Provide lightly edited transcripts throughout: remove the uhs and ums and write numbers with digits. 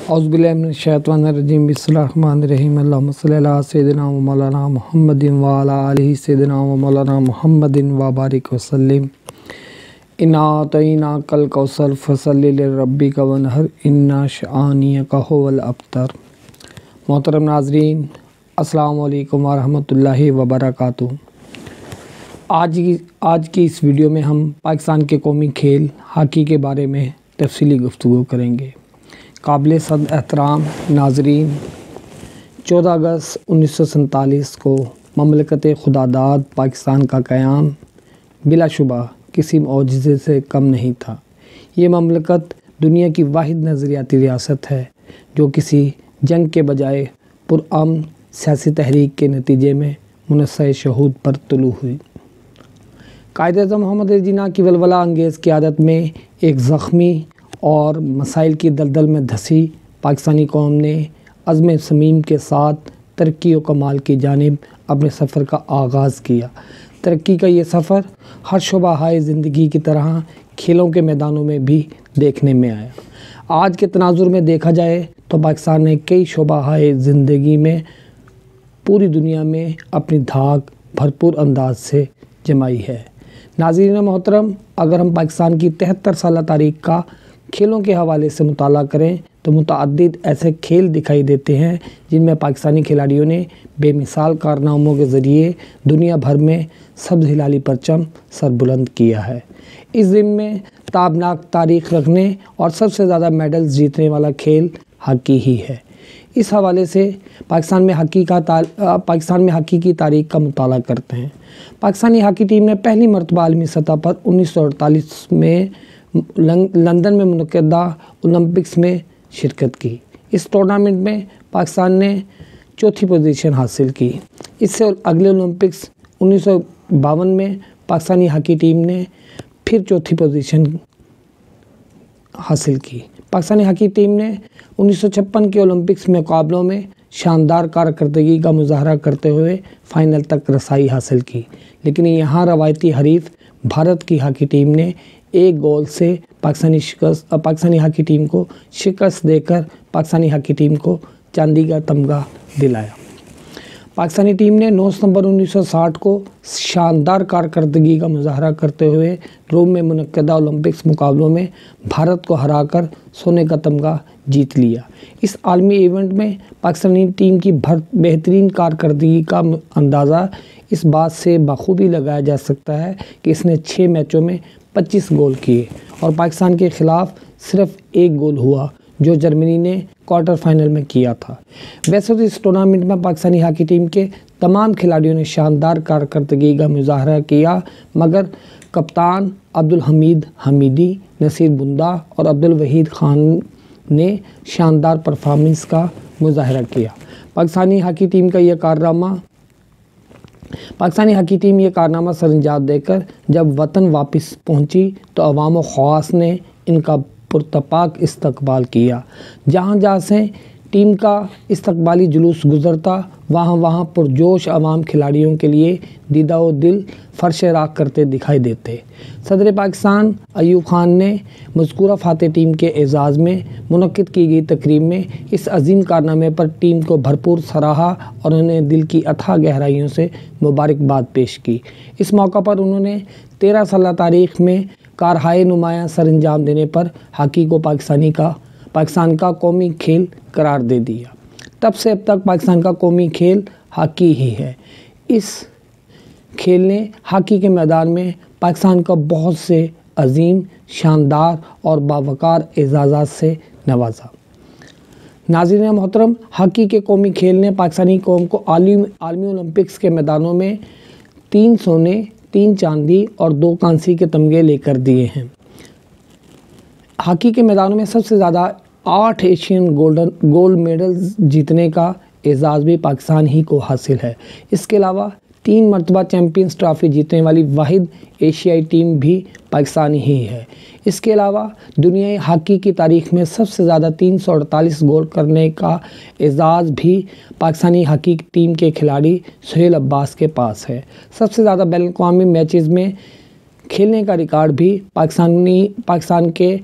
औज़ुबिल्लाहि मिनश्शैतानिर्रजीम बिस्मिल्लाहिर्रहमानिर्रहीम अल्लाहुम्मा सल्लि अला सय्यिदिना व मौलाना मुहम्मदिन व अला आलिहि सय्यिदिना व मौलाना मुहम्मदिन व बारिक वसल्लिम। इन्ना अतईनाकल कौसर फसल्लि लिरब्बिका वन्हर इन्ना शानियका हुवल अब्तर। मोहतरम नाज़रीन, अस्सलामु अलैकुम व रहमतुल्लाहि व बरकातुहू। आज की इस वीडियो में हम पाकिस्तान के कौमी खेल हॉकी के बारे में तफसीली गुफ्तगू करेंगे। काबिल सद एहतराम नाज़रीन, 14 अगस्त 1947 को ममलकत खुदादाद पाकिस्तान का क़याम बिलाशुबा किसी मौजज़े से कम नहीं था। ये ममलकत दुनिया की वाहिद नज़रियाती रियासत है जो किसी जंग के बजाय पुरअमन सियासी तहरीक के नतीजे में मुनस्सर शहूद पर तुलू हुई। कायद-ए-आज़म मोहम्मद अली जिन्ना की वलवला अंगेज़ क़यादत में एक ज़ख्मी और मसाइल की दलदल में धंसी पाकिस्तानी कौम ने अज़्म समीम के साथ तरक्की व कमाल की जानिब अपने सफ़र का आगाज़ किया। तरक्की का ये सफ़र हर शोबा-ए ज़िंदगी की तरह खेलों के मैदानों में भी देखने में आया। आज के तनाज़ुर में देखा जाए तो पाकिस्तान ने कई शोबा-ए ज़िंदगी में पूरी दुनिया में अपनी धाक भरपूर अंदाज से जमाई है। नाज़रीन मोहतरम, अगर हम पाकिस्तान की 73 साला तारीख़ का खेलों के हवाले से मुताला करें तो मुतअद्दिद ऐसे खेल दिखाई देते हैं जिनमें पाकिस्तानी खिलाड़ियों ने बेमिसाल कारनामों के ज़रिए दुनिया भर में सब्ज़ हिलाली परचम सरबुलंद किया है। इस दिन में ताबनाक तारीख़ रखने और सबसे ज़्यादा मेडल्स जीतने वाला खेल हॉकी ही है। इस हवाले से पाकिस्तान में हॉकी की तारीख़ का मुताला करते हैं। पाकिस्तानी हॉकी टीम ने पहली मरतबा आलमी सतह पर 1948 में लंदन में मुनक़्क़दा ओलंपिक्स में शिरकत की। इस टूर्नामेंट में पाकिस्तान ने चौथी पोजीशन हासिल की। इससे अगले ओलंपिक्स 1952 में पाकिस्तानी हॉकी टीम ने फिर चौथी पोजीशन हासिल की। पाकिस्तानी हॉकी टीम ने 1956 के ओलंपिक्स मुकाबलों में शानदार कारकर्दगी का मुज़ाहरा करते हुए फ़ाइनल तक रसाई हासिल की, लेकिन यहाँ रवायती हरीफ भारत की हॉकी टीम ने एक गोल से पाकिस्तानी हॉकी टीम को शिकस्त देकर पाकिस्तानी हॉकी टीम को चांदी का तमगा दिलाया। पाकिस्तानी टीम ने 9 सितंबर 1960 को शानदार कारकर्दगी का मुज़ाहरा करते हुए रोम में मुनक़्क़दा ओलंपिक्स मुकाबलों में भारत को हराकर सोने का तमगा जीत लिया। इस आलमी इवेंट में पाकिस्तानी टीम की बेहतरीन कारकर्दगी का अंदाज़ा इस बात से बखूबी लगाया जा सकता है कि इसने 6 मैचों में 25 गोल किए और पाकिस्तान के ख़िलाफ़ सिर्फ 1 गोल हुआ जो जर्मनी ने क्वार्टर फाइनल में किया था। वैसे तो इस टूर्नामेंट में पाकिस्तानी हॉकी टीम के तमाम खिलाड़ियों ने शानदार कारकर्दगी का मुज़ाहरा किया, मगर कप्तान अब्दुल हमीद हमीदी, नसीर बुंदा और अब्दुल वहीद खान ने शानदार परफॉर्मेंस का मुज़ाहरा किया। पाकिस्तानी हॉकी टीम ये कारनामा सरअंजाम देकर जब वतन वापस पहुंची तो अवाम व ख़वास ने इनका पुरतपाक इस्तकबाल किया। जहाँ से टीम का इस्तकबाली जुलूस गुज़रता वहाँ पुरजोश अवाम खिलाड़ियों के लिए दीदा व दिल फर्श राख करते दिखाई देते। सदर पाकिस्तान अयूब खान ने मज़कूरा फ़ातह टीम के एज़ाज़ में मुनक़्क़िद की गई तकरीब में इस अज़ीम कारनामे पर टीम को भरपूर सराहा और उन्हें दिल की अथाह गहराइयों से मुबारकबाद पेश की। इस मौका पर उन्होंने 13 साला तारीख़ में कारहाए नुमायाँ सरअंजाम देने पर हॉकी को पाकिस्तान का कौमी खेल करार दे दिया। तब से अब तक पाकिस्तान का कौमी खेल हॉकी ही है। इस खेल ने हॉकी के मैदान में पाकिस्तान का बहुत से अजीम, शानदार और बावकार एजाज़ात से नवाजा। नाज़रीन मोहतरम, हॉकी के कौमी खेल ने पाकिस्तानी कौम को आलमी ओलंपिक्स के मैदानों में 3 सोने, 3 चांदी और 2 कांसी के तमगे लेकर दिए हैं। हॉकी के मैदानों में सबसे ज़्यादा 8 एशियन गोल्ड मेडल्स जीतने का एजाज़ भी पाकिस्तान ही को हासिल है। इसके अलावा 3 मरतबा चैम्पियंस ट्रॉफ़ी जीतने वाली वाहिद एशियाई टीम भी पाकिस्तानी ही है। इसके अलावा दुनियाई हॉकी की तारीख़ में सबसे ज़्यादा 348 गोल करने का एजाज़ भी पाकिस्तानी हॉकी टीम के खिलाड़ी सुहेल अब्बास के पास है। सबसे ज़्यादा बैनुल-अक़वामी मैचेज़ में खेलने का रिकॉर्ड भी पाकिस्तान के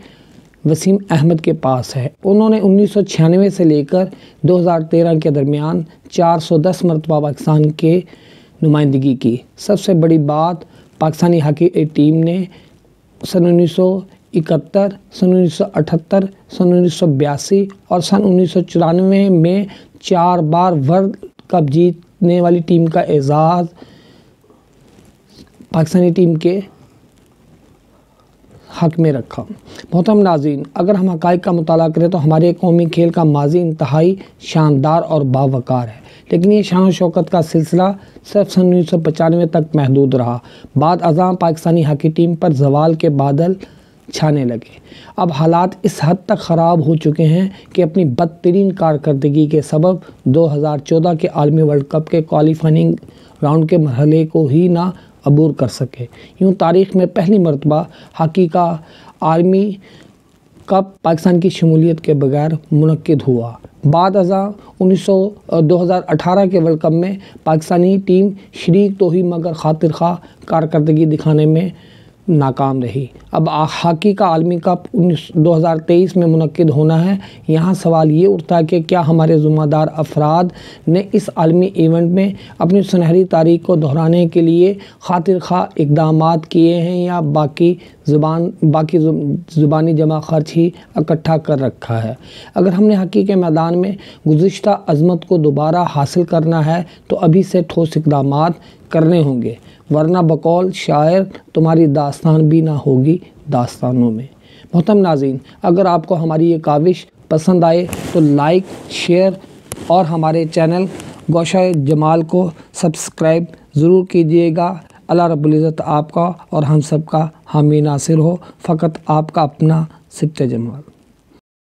وسیم احمد کے پاس ہے۔ انہوں نے 1996 سے لے کر 2013 کے درمیان 410 مرتبہ پاکستان کے نمائندگی کی۔ سب سے بڑی بات، پاکستانی ہاکی ٹیم نے سن 1971، سن 1978، سن 1982 اور سن 1994 میں 4 بار ورلڈ کپ جیتنے والی ٹیم کا اعزاز پاکستانی ٹیم کے حق میں رکھا۔ محترم ناظرین، اگر ہم حقائق کا مطالعہ کریں تو ہمارے قومی کھیل کا ماضی انتہائی شاندار اور باوقار ہے، لیکن یہ شان و شوکت کا سلسلہ صرف سن 1995 تک محدود رہا۔ بعد ازاں پاکستانی ہاکی ٹیم پر زوال کے بادل چھانے لگے۔ اب حالات اس حد تک خراب ہو چکے ہیں کہ اپنی بدترین کارکردگی کے سبب 2014 کے عالمی ورلڈ کپ کے کوالیفائنگ راؤنڈ کے مرحلے کو ہی نہ عبور کر سکے۔ یوں تاریخ میں پہلی مرتبہ ہاکی کا عالمی کپ پاکستان کی شمولیت کے بغیر منعقد ہوا۔ بعد ازاں 2018 کے ورلڈ کپ میں پاکستانی ٹیم شریک تو ہی مگر خاطر خواہ کارکردگی دکھانے میں ناکام رہی۔ اب ہاکی کا عالمی کپ 2023 میں منعقد ہونا ہے۔ یہاں سوال یہ اٹھتا ہے کہ کیا ہمارے ذمہ دار افراد نے اس عالمی ایونٹ میں اپنی سنہری تاریخ کو دہرانے کے لیے خاطر خواہ اقدامات کیے ہیں یا باقی زبانی جمع خرچ ہی اکٹھا کر رکھا ہے؟ اگر ہم نے ہاکی کے میدان میں گزشتہ عظمت کو دوبارہ حاصل کرنا ہے تو ابھی سے ٹھوس اقدامات کرنے ہوں گے، ورنہ بقول شاعر تمہاری داستان بھی نہ ہوگی داستانوں میں۔ محترم ناظرین، اگر آپ کو ہماری یہ کاوش پسند آئے تو لائک، شیئر اور ہمارے چینل گوشہ جمال کو سبسکرائب ضرور کیجیے گا۔ اللہ رب العزت آپ کا اور ہم سب کا حامی ناصر ہو۔ فقط آپ کا اپنا سبتہ جمال۔